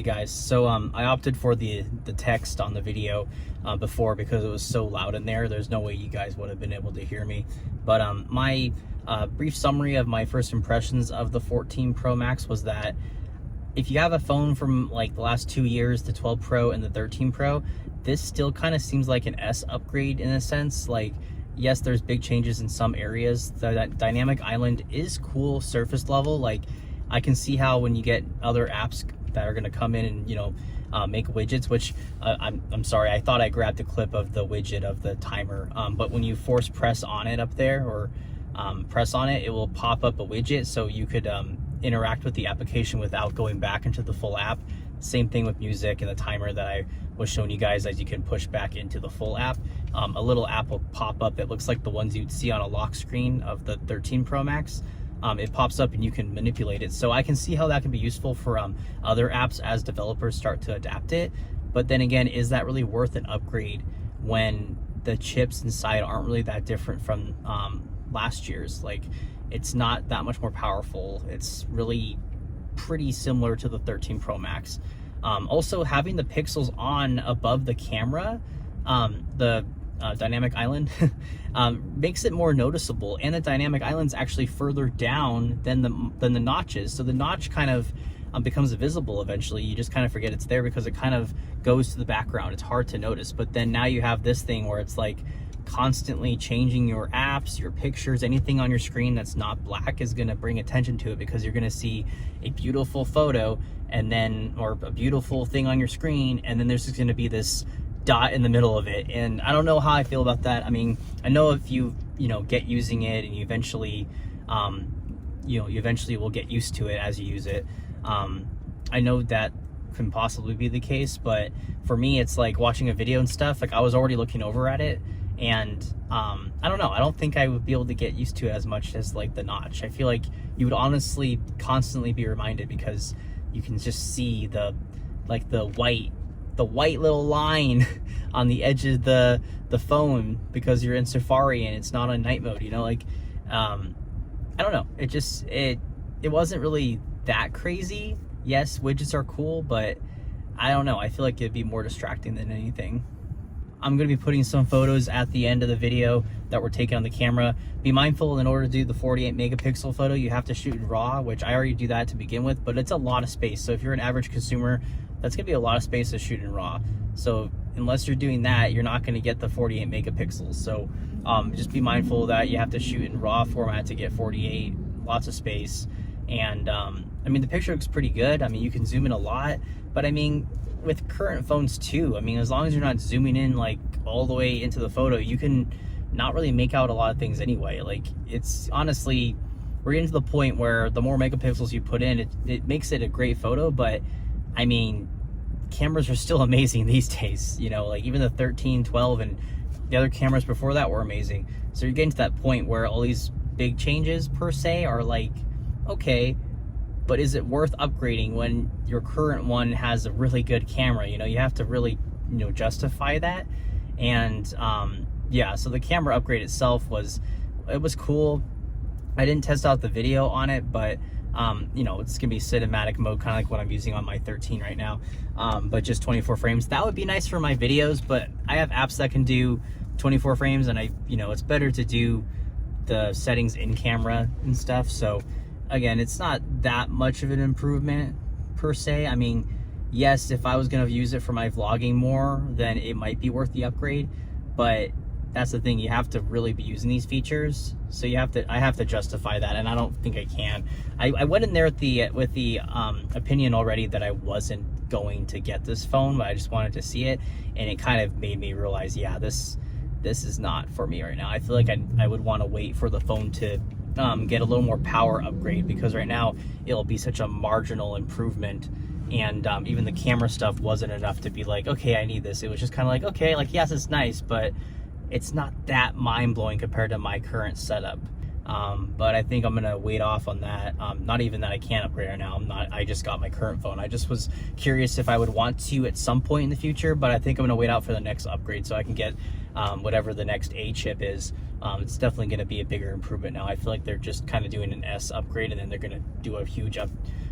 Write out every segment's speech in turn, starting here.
guys, so I opted for the text on the video before because it was so loud in there. There's no way you guys would have been able to hear me. But my brief summary of my first impressions of the 14 Pro Max was that if you have a phone from like the last 2 years, the 12 Pro and the 13 Pro, this still kind of seems like an S upgrade in a sense. Like, yes, there's big changes in some areas. That dynamic island is cool surface level. Like, I can see how when you get other apps that are going to come in and, you know, make widgets, which I'm sorry, I thought I grabbed a clip of the widget of the timer, but when you force press on it up there, or press on it, it will pop up a widget so you could interact with the application without going back into the full app. Same thing with music and the timer that I was showing you guys, as you can push back into the full app. A little app will pop up that looks like the ones you'd see on a lock screen of the 13 Pro Max. It pops up and you can manipulate it. So I can see how that can be useful for other apps as developers start to adapt it. But then again, is that really worth an upgrade when the chips inside aren't really that different from last year's? Like, it's not that much more powerful. It's really pretty similar to the 13 Pro Max. Also, having the pixels on above the camera, the dynamic island, makes it more noticeable, and the dynamic island's actually further down than the notches, so the notch kind of becomes visible eventually. You just kind of forget it's there because it kind of goes to the background. It's hard to notice. But then now you have this thing where it's like constantly changing your apps, your pictures, anything on your screen that's not black is going to bring attention to it, because you're going to see a beautiful photo and then, or a beautiful thing on your screen, and then there's just going to be this dot in the middle of it. And I don't know how I feel about that. I mean, I know if you get using it, and you eventually you eventually will get used to it as you use it. I know that can possibly be the case, but for me, it's like watching a video and stuff, like I was already looking over at it, and I don't know, I don't think I would be able to get used to it as much as like the notch. I feel like you would honestly constantly be reminded, because you can just see the white little line on the edge of the phone because you're in Safari and it's not on night mode, like I don't know, it wasn't really that crazy. Yes, widgets are cool, but I don't know, I feel like it'd be more distracting than anything. I'm going to be putting some photos at the end of the video that were taken on the camera. Be mindful, in order to do the 48 megapixel photo, you have to shoot in RAW, which I already do that to begin with, but it's a lot of space. So if you're an average consumer, that's going to be a lot of space to shoot in RAW. So unless you're doing that, you're not going to get the 48 megapixels. So just be mindful that you have to shoot in RAW format to get 48, lots of space. And I mean, the picture looks pretty good. I mean, you can zoom in a lot, but I mean, with current phones too, I mean, as long as you're not zooming in like all the way into the photo, you can not really make out a lot of things anyway. Like, it's honestly, we're getting to the point where the more megapixels you put in, it makes it a great photo. But I mean, cameras are still amazing these days, like even the 13, 12, and the other cameras before that were amazing. So you're getting to that point where all these big changes per se are like, okay, but is it worth upgrading when your current one has a really good camera? You have to really, justify that. And yeah, so the camera upgrade itself was cool. I didn't test out the video on it, but it's gonna be cinematic mode, kind of like what I'm using on my 13 right now, but just 24 frames. That would be nice for my videos, but I have apps that can do 24 frames, and it's better to do the settings in camera and stuff. So again, it's not that much of an improvement per se. I mean, yes, if I was gonna use it for my vlogging more, then it might be worth the upgrade, but that's the thing, you have to really be using these features, so I have to justify that, and I don't think I can. I went in there with the opinion already that I wasn't going to get this phone, but I just wanted to see it, and it kind of made me realize, yeah, this is not for me right now. I feel like I would want to wait for the phone to get a little more power upgrade, because right now it'll be such a marginal improvement, and even the camera stuff wasn't enough to be like, okay, I need this. It was just kind of like, okay, like, yes, it's nice, but it's not that mind-blowing compared to my current setup. But I think I'm gonna wait off on that. Not even that I can't upgrade right now. I just got my current phone. I just was curious if I would want to at some point in the future, but I think I'm gonna wait out for the next upgrade so I can get whatever the next A chip is. It's definitely gonna be a bigger improvement now. I feel like they're just kind of doing an S upgrade, and then they're gonna do a huge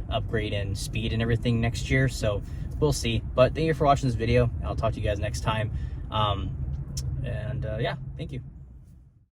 upgrade in speed and everything next year. So we'll see. But thank you for watching this video. I'll talk to you guys next time. Yeah, thank you.